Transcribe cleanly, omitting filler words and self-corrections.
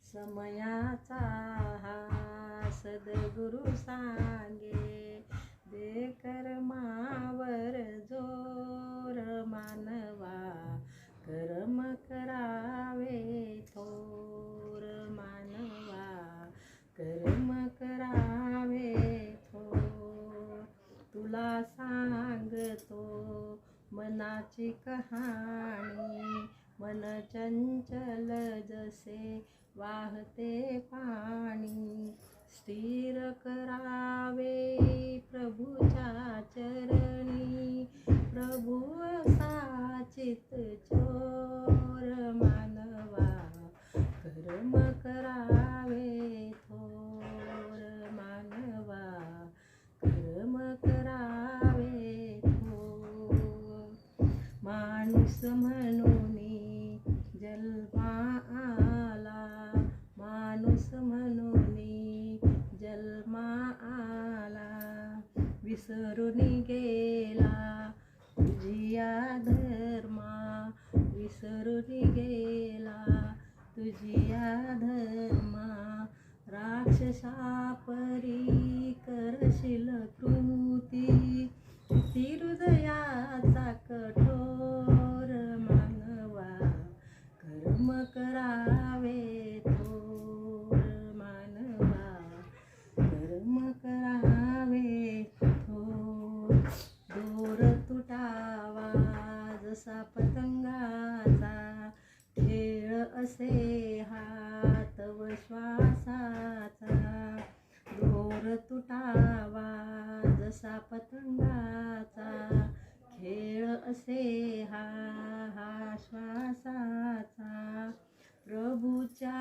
समयाचा हा सद्गुरु सांगे, दे कर्मावर जोर मानवा, कर्म करावे थोर मानवा, कर्म करावे थोर. तुला सांगतो मनाची कहाणी, मन चंचल जसे वाहते पाणी, स्थिर करावे प्रभूच्या चरणी, प्रभू असा चित चोर मानवा, कर्म करावे थोर मानवा, कर्म करावे थोर. माणूस म्हणून जन्मा आला, माणूस म्हणून जन्मा आला, विसरून गेला तुझिया धर्मा, विसरून गेला तुझिया धर्मा. राक्षसा परी करशील कृती, किती हृदयाचा कठोर मानवा, कर्म करावे थोर मानवा, कर्म करावे थोर. दोर तुटावा जसा पतंगाचा, खेळ असे हा तव श्वासाचा. दोर तुटावा जसा पतंगाचा, खेळ असे हा श्वासाचा. प्रभूच्या